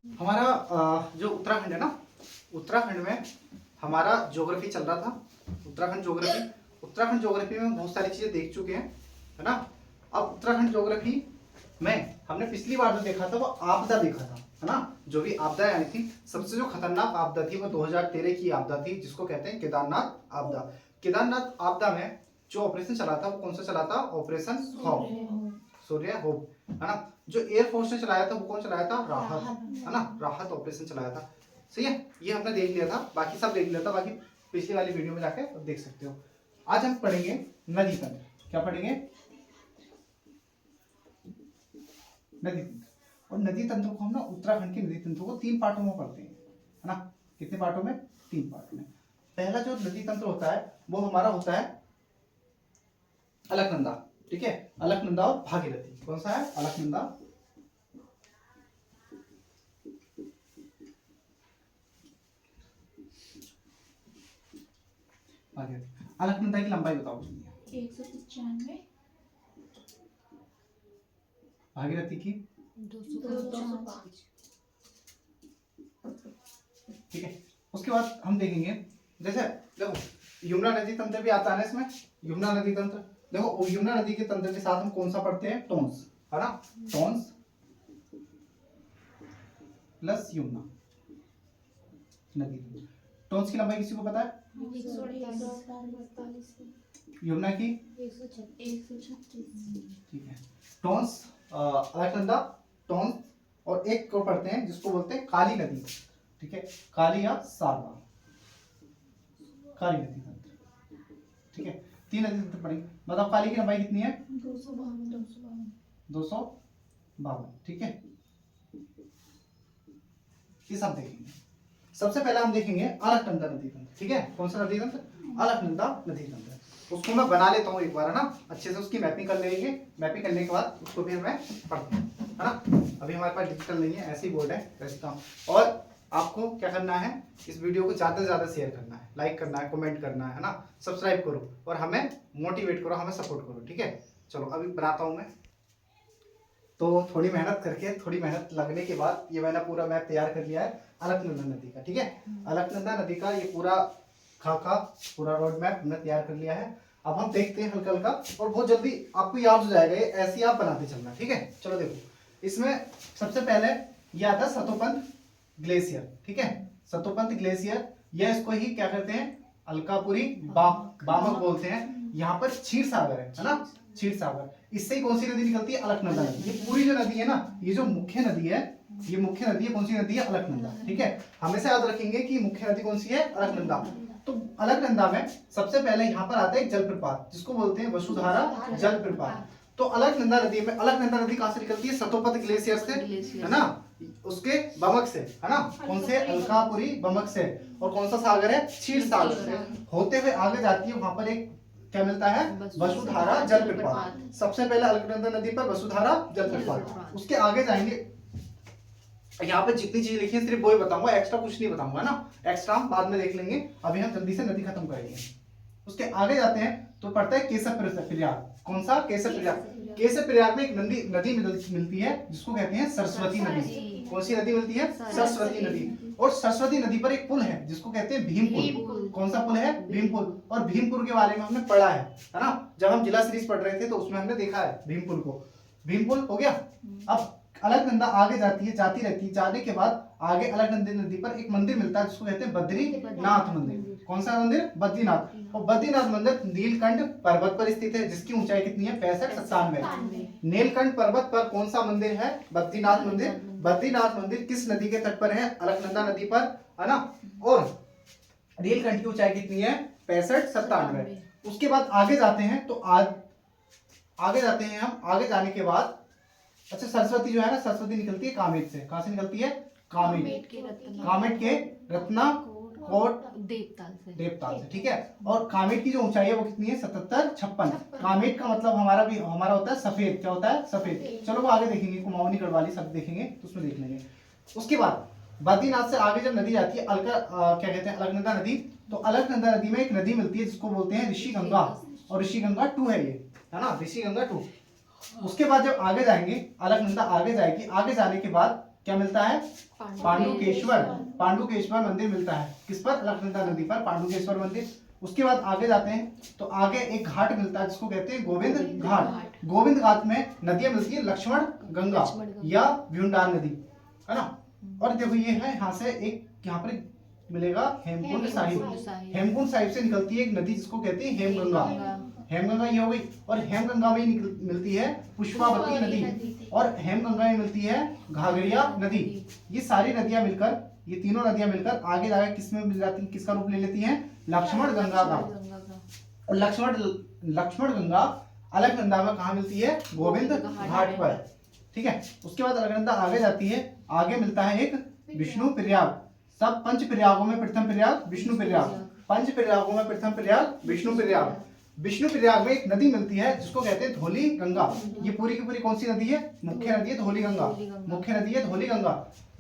हमारा जो उत्तराखंड है ना, उत्तराखंड में हमारा ज्योग्राफी चल रहा था। उत्तराखंड ज्योग्राफी में बहुत सारी चीजें देख चुके हैं, है ना। अब उत्तराखंड ज्योग्राफी में हमने पिछली बार जो देखा था वो आपदा देखा था, है ना। जो भी आपदाएं आई थी, सबसे जो खतरनाक आपदा थी वो 2013 की आपदा थी, जिसको कहते हैं केदारनाथ आपदा। केदारनाथ आपदा में जो ऑपरेशन चला था वो कौन सा चला था? ऑपरेशन सूर्य होप, है ना। जो एयरफोर्स ने चलाया था वो कौन चलाया था? राहत, है ना। राहत ऑपरेशन चलाया था, सही है। ये हमने देख लिया था, बाकी सब देख लिया था, बाकी पिछली वाली वीडियो में जाके देख सकते हो। आज हम पढ़ेंगे नदी तंत्र। क्या पढ़ेंगे? नदी तंत्र। और नदी तंत्र को हम ना उत्तराखंड के नदी तंत्र को 3 पार्टों में पढ़ते हैं, है ना। कितने पार्टों में? 3 पार्ट में। पहला जो नदी तंत्र होता है वो हमारा होता है अलकनंदा, ठीक है। अलकनंदा और भागीरथी। कौन सा है? अलकनंदा, भागीरथी। अलकनंदा की लंबाई बताओ मुझे। 195। भागीरथी की 205। ठीक है। उसके बाद हम देखेंगे, जैसे देखो यमुना नदी तंत्र भी आता है ना इसमें। यमुना नदी तंत्र, देखो यमुना नदी के तंत्र के साथ हम कौन सा पढ़ते हैं? टोन्स, है ना। टोन्स प्लस यमुना नदी तंत्र। टोन्स की लंबाई किसी को पता है? 148। यमुना की 136। ठीक है। टोन्स, अलकनंदा, टोन्स, और एक को पढ़ते हैं जिसको बोलते हैं काली नदी, ठीक है। काली या सारवा, काली नदी तंत्र, ठीक है। 3 नदी तंत्र पढ़ेंगे। बताओ काली की लंबाई कितनी है? 252। 252, ठीक है। ये सब देखेंगे। सबसे पहले हम देखेंगे अलकनंदा नदी तंत्र, ठीक है। कौन सा नदी तंत्र? अलकनंदा नदी तंत्र। उसको मैं बना लेता हूँ एक बार, है ना, अच्छे से उसकी मैपिंग कर लेंगे। मैपिंग करने के बाद उसको फिर मैं पढ़ता हूँ, है ना। अभी हमारे पास डिजिटल नहीं है, ऐसे ही बोर्ड है, वैसे काम। और आपको क्या करना है? इस वीडियो को ज्यादा से ज्यादा शेयर करना है, लाइक करना है, कमेंट करना है ना, सब्सक्राइब करो और हमें मोटिवेट करो, हमें सपोर्ट करो, ठीक है। चलो अभी बनाता हूँ मैं। तो थोड़ी मेहनत करके, थोड़ी मेहनत लगने के बाद ये मैंने पूरा मैप तैयार कर लिया है अलकनंदा नदी का, ठीक है। अलकनंदा नदी का ये पूरा खाका, पूरा रोड मैप हमने तैयार कर लिया है। अब हम देखते हैं हल्का हल्का, और बहुत जल्दी आपको याद हो जाएगा, ये ऐसे ही आप बनाते चलना, ठीक है। चलो देखो, इसमें सबसे पहले ये आता है सतोपंथ ग्लेशियर, ठीक है। सतोपंथ ग्लेशियर, यह इसको ही क्या करते हैं? अलकापुरी बामक बोलते हैं। यहाँ पर क्षीर सागर है ना, क्षीर सागर। इससे ही कौन सी नदी निकलती है? अलकनंदा नदी। ये पूरी जो नदी है ना, ये जो मुख्य नदी है, ये मुख्य नदी है। कौन सी नदी है? अलकनंदा, ठीक है। हमेशा याद रखेंगे कि मुख्य नदी कौन सी है? अलकनंदा। तो अलकनंदा में सबसे पहले यहाँ पर आता है एक जलप्रपात, जिसको बोलते हैं वसुधारा जलप्रपात। तो अलकनंदा नदी में, अलकनंदा नदी कहाँ से निकलती है? सतोपंथ ग्लेशियर से, है ना, उसके बमक से, है ना। कौन से? अलकापुरी बमक से। और कौन सा सागर है? क्षीर सागर से होते हुए आगे जाती है। वहां पर एक क्या मिलता है? वसुधारा जलप्रपात। सबसे पहले अलकनंदा नदी पर वसुधारा जलप्रपात, उसके आगे जाएंगे। यहाँ पे जितनी चीजें लिखी है सिर्फ वो ही बताऊंगा, एक्स्ट्रा कुछ नहीं बताऊंगा ना। एक्स्ट्रा हम बाद में देख लेंगे, अभी हम जल्दी से नदी खत्म करेंगे। उसके आगे जाते हैं तो पड़ता है केशव प्रयाग। कौन सा? केशव प्रयाग। केशव प्रयाग में एक नदी मिलती है जिसको कहते हैं सरस्वती नदी। कौन सी नदी मिलती है? सरस्वती नदी। और सरस्वती नदी पर एक पुल है जिसको कहते हैं भीमपुल। कौन सा पुल है? भीमपुल। और भीमपुर के बारे में हमने पढ़ा है ना, जब हम जिला सीरीज पढ़ रहे थे तो उसमें हमने देखा है भीमपुल को। भीमपुल हो गया। अब अलकनंदा आगे जाती है, जाती रहती है। जाने के बाद आगे अलकनंदा नदी पर एक मंदिर मिलता है जिसको कहते हैं बद्रीनाथ मंदिर। कौन सा मंदिर? बद्रीनाथ। और बद्रीनाथ मंदिर नीलकंठ पर्वत पर स्थित है, जिसकी ऊंचाई कितनी है? 65-97। नीलकंठ पर्वत पर कौन सा मंदिर है? बद्रीनाथ मंदिर। बद्रीनाथ मंदिर किस नदी के तट पर है? अलकनंदा नदी पर, है ना। और नीलकंठ की ऊंचाई कितनी है? 65-97। उसके बाद आगे जाते हैं तो आगे जाते हैं हम। आगे जाने के बाद अच्छा, सरस्वती जो है ना, सरस्वती निकलती है कामेट से। कहां से निकलती है? कामेट के रत्नाकोट देवताल से, ठीक है। और कामेट की जो ऊंचाई है वो कितनी है? 77-56। कामेट का मतलब हमारा होता है सफेद। क्या होता है? सफेद। चलो वो आगे देखेंगे, कुमाऊनी गढ़वाली सब देखेंगे तो उसमें देख लेंगे। उसके बाद बद्रीनाथ से आगे जब नदी जाती है क्या कहते हैं? अलकनंदा नदी। तो अलकनंदा नदी में एक नदी मिलती है जिसको बोलते हैं ऋषि गंगा, और ऋषि गंगा 2 है ये, है ना, ऋषि गंगा 2। उसके बाद जब आगे जाएंगे, अलकनंदा आगे जाएगी। आगे जाने के बाद क्या मिलता है? पांडुकेश्वर। पांडुकेश्वर मंदिर मिलता है किस पर? अलकनंदा नदी पर पांडुकेश्वर मंदिर। उसके बाद आगे जाते हैं तो आगे एक घाट मिलता है जिसको कहते हैं गोविंद घाट। गोविंद घाट में नदियां मिलती है लक्ष्मण गंगा या व्युंडार नदी, है ना। और देखो ये है यहाँ से एक यहाँ पर मिलेगा हेमकुंड साहिब। हेमकुंड साहिब से निकलती है एक नदी जिसको कहते हैं हेमगंगा। हेमगंगा ये हो गई। और हेमगंगा में मिलती है पुष्पावती नदी और हेमगंगा में मिलती है घाघरिया नदी। ये सारी नदियां मिलकर, ये तीनों नदियां मिलकर आगे जाकर किसमें मिल जाती है, किसका रूप ले लेती हैं? लक्ष्मण गंगा का। और लक्ष्मण गंगा अलकनंदा में कहाँ मिलती है? गोविंद घाट पर, ठीक है। उसके बाद अलकनंदा आगे जाती है, आगे मिलता है एक विष्णु प्रयाग। सब पंच प्रयागों में प्रथम प्रयाग विष्णु प्रयाग। पंच प्रयागों में प्रथम प्रयाग विष्णु प्रयाग। विष्णु प्रयाग में एक नदी मिलती है जिसको कहते हैं धौली गंगा। ये पूरी की पूरी कौन सी नदी है? मुख्य नदी है धौली गंगा। मुख्य नदी है धौली गंगा।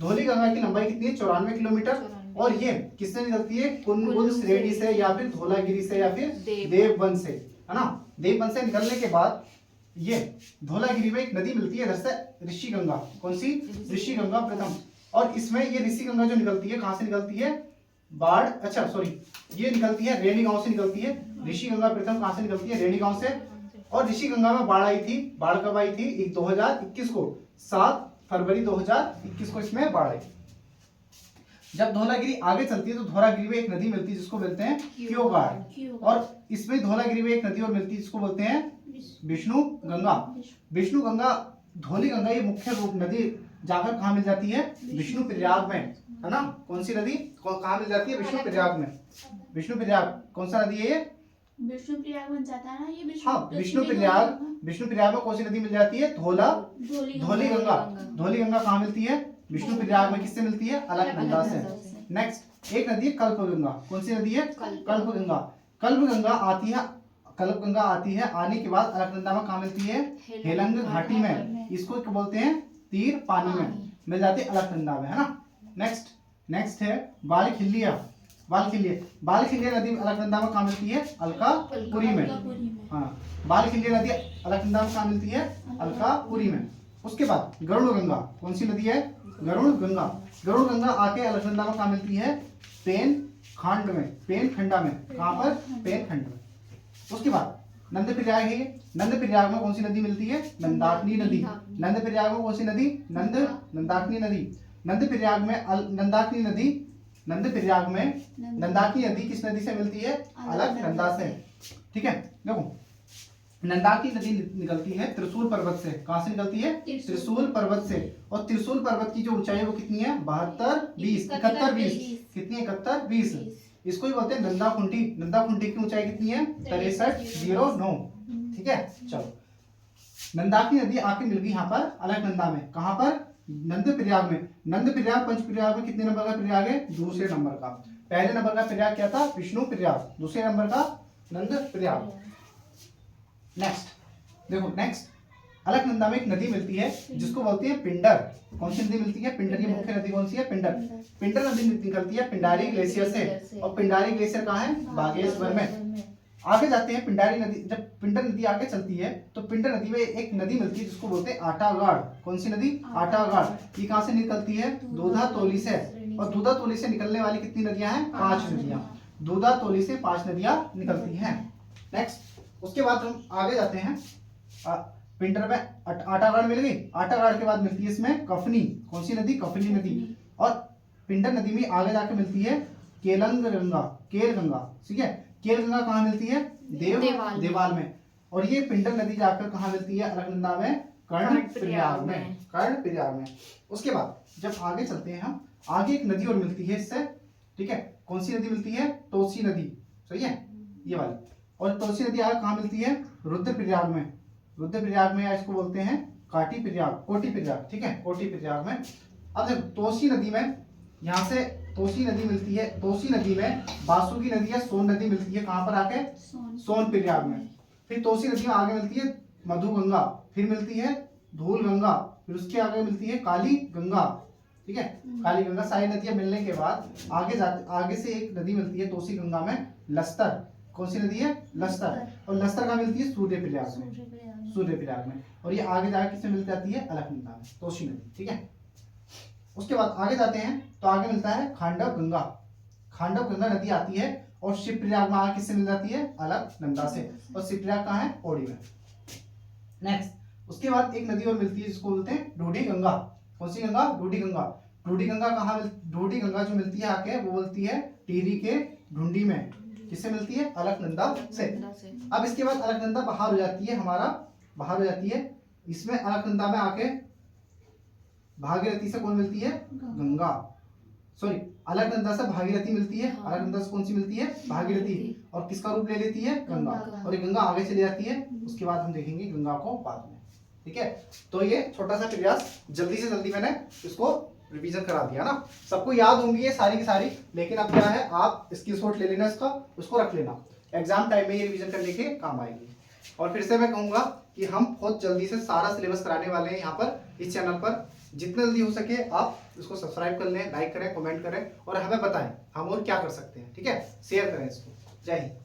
धौली गंगा की लंबाई कितनी है? 94 किलोमीटर। और ये किससे निकलती है? कुनकुन श्रेणी से या फिर धौलागिरी से या फिर देवबंद से, है ना। देवबंद से निकलने के बाद ये धौलागिरी में एक नदी मिलती है इधर से ऋषि गंगा। कौन सी? ऋषि गंगा प्रथम। और इसमें ये ऋषि गंगा जो निकलती है कहाँ से निकलती है? बाढ़, अच्छा सॉरी, ये निकलती है रेणी गांव से निकलती है। ऋषि गंगा प्रथम कहाँ से निकलती है? रेणी गांव से। और ऋषि गंगा में बाढ़ आई थी। बाढ़ कब आई थी? 2021 को, 7 फरवरी 2021 को इसमें बाढ़ आई। जब धौलागिरी आगे चलती है तो धौलागिरी में एक नदी मिलती है जिसको बोलते हैं क्योगाड़। और इसमें धौलागिरी में एक नदी और मिलती है जिसको बोलते हैं विष्णु गंगा। विष्णु गंगा, धौली गंगा ये मुख्य रूप नदी जाकर कहाँ मिल जाती है? विष्णु प्रयाग में, है ना। कौन सी नदी कहाँ मिल जाती है? विष्णु प्रयाग में। विष्णु प्रयाग कौन सा नदी है ये? विष्णु प्रयाग बन जाता है ना ये। हाँ, विष्णु प्रयाग। विष्णु प्रयाग में कौन सी नदी मिल जाती है? धौली गंगा। धौली गंगा कहाँ मिलती है? विष्णु प्रयाग में। किससे मिलती है? अलकनंदा से। नेक्स्ट एक नदी है कल्पगंगा। कौन सी नदी है? कल्पगंगा। कल्पगंगा आती है, कल्पगंगा आती है, आने के बाद अलकनंदा में कहाँ मिलती है? हेलंग घाटी में। इसको क्या बोलते हैं? तीर पानी में मिल जाती है अलकनंदा में, है ना। नेक्स्ट है बालखिल्लिया। बालखिल्लिया नदी अलकनंदा में कहाँ मिलती है? अलकापुरी में। हाँ, बालखिल्लिया नदी अलकनंदा में कहाँ मिलती है? अलकापुरी में। उसके बाद गरुड़ गंगा। कौन सी नदी है? गरुड़ गंगा। गरुड़ गंगा आके अलकनंदा में कहाँ मिलती है? पेन खंड में, पेन खंडा में। कहाँ पर? पेन खंड में। उसके बाद नंद प्रयाग है। नंद प्रयाग में कौन सी नदी मिलती है? नंदाकिनी नदी। नंद प्रयाग में कौन सी नदी? नंदाकिनी नदी। नंद प्रयाग में नंदाकिनी नदी, नंद प्रयाग में नंदाकिनी नदी किस नदी से मिलती है? अलकनंदा से, ठीक है। देखो नंदाकिनी नदी निकलती है त्रिशूल पर्वत से। कहाँ से निकलती है? त्रिशूल पर्वत से। और त्रिशूल पर्वत की जो ऊंचाई है वो कितनी है? 72 71 कितनी है? 71 इसको ही बोलते हैं नंदाकुंडी। नंदाकुंडी की ऊंचाई कितनी है? 6309, ठीक है। चलो, नंदाकिनी नदी आके मिल गई यहाँ पर अलकनंदा में। कहाँ पर? नंद प्रयाग में। नंद प्रयाग पंच प्रयाग में कितने नंबर का प्रयाग है? दूसरे नंबर का। पहले नंबर का प्रयाग क्या था? विष्णु प्रयाग। दूसरे नंबर का नंद प्रयाग। नेक्स्ट देखो, नेक्स्ट अलकनंदा में एक नदी मिलती है जिसको बोलते हैं पिंडर। कौन सी नदी मिलती है? पिंडर की मुख्य नदी कौन सी है? पिंडर। पिंडर नदी निकलती है पिंडारी ग्लेशियर से। और पिंडारी ग्लेशियर कहाँ है? बागेश्वर में। आगे जाते हैं पिंडारी नदी। जब पिंडर नदी आगे चलती है तो पिंडर नदी में एक नदी मिलती है जिसको बोलते हैं आटागाड़। कौन सी नदी? आटागाड़। ये कहाँ से निकलती है? दूधातोली से। और दूधातोली से निकलने वाली कितनी नदियां हैं? 5 नदियां। दूधातोली से 5 नदियां निकलती हैं। नेक्स्ट उसके बाद हम आगे जाते हैं। पिंडर में आटागाड़ मिल गई। आटागाड़ के बाद मिलती है इसमें कफनी। कौन सी नदी? कफनी नदी। और पिंडर नदी में आगे जाके मिलती है केलंग गंगा, केल गंगा, ठीक है। केल गंगा कहाँ मिलती है? देवाल में। और ये पिंडर नदी जाकर कहाँ मिलती है? अलकनंदा में कर्णप्रयाग में। कर्णप्रयाग में। उसके बाद जब आगे चलते हैं हम, आगे एक नदी और मिलती है इससे, ठीक है। कौन सी नदी मिलती है? तोसी नदी, सही है, ये वाली। और तोसी नदी आगे कहाँ मिलती है? रुद्रप्रयाग में। रुद्रप्रयाग में, या इसको बोलते हैं काटी प्रयाग, कोटी प्रयाग, ठीक है, कोटी प्रयाग में। अब देखो तोसी नदी में, यहाँ से तोसी नदी मिलती है। तोसी नदी में बासुकी नदी या सोन नदी मिलती है। कहाँ पर आके? सोन प्रयाग में। फिर तोसी नदी में आगे मिलती है मधु गंगा, फिर मिलती है धूल गंगा, फिर उसके आगे मिलती है काली गंगा, ठीक है, काली गंगा। सारी नदियां मिलने के बाद आगे से एक नदी मिलती है तोसी गंगा में, लस्तर। कौन सी नदी है? लस्तर। और लस्तर कहाँ मिलती है? सूर्य प्रयाग में। सूर्य प्रयाग में। और ये आगे जाके किससे मिल जाती है? अलकनंदा में, तोसी नदी, ठीक है। उसके बाद आगे जाते हैं तो आगे मिलता है खांडव गंगा। खांडव गंगा नदी आती है और शिवप्रयाग में आगे किससे मिल जाती है, अलकनंदा से। और शिवप्रयाग कहाँ है, पौड़ी में। नेक्स्ट उसके बाद एक नदी और मिलती है जिसको बोलते हैं ढूढ़ी गंगा। कौन सी गंगा, ढूढ़ी गंगा। ढूढ़ी गंगा कहाँ ढूढ़ी गंगा जो मिलती है आके वो बोलती है टिहरी के ढूंढी में। किससे मिलती है, अलकनंदा से। अब इसके बाद अलकनंदा बाहर हो जाती है, हमारा बाहर हो जाती है। इसमें अलकनंदा में आके भागीरथी से कौन मिलती है, गंगा। सॉरी, अलकनंदा से भागीरथी मिलती है। अलकनंदा से कौन सी मिलती है, भागीरथी। और किसका रूप ले लेती है, गंगा। और ये गंगा आगे चली जाती है। उसके बाद हम देखेंगे गंगा को बाद में। ठीक है, तो ये छोटा सा प्रयास जल्दी से जल्दी मैंने इसको रिवीजन करा दिया ना। सबको याद होंगी ये सारी की सारी, लेकिन अब क्या है, आप स्क्रीनशॉट ले लेना इसका, उसको रख लेना, एग्जाम टाइम में ये रिवीजन करने के काम आएगी। और फिर से मैं कहूंगा कि हम बहुत जल्दी से सारा सिलेबस कराने वाले हैं यहाँ पर इस चैनल पर। जितना जल्दी हो सके आप इसको सब्सक्राइब कर लें, लाइक करें, कमेंट करें और हमें बताएं हम और क्या कर सकते हैं। ठीक है, शेयर करें इसको। जय हिंद।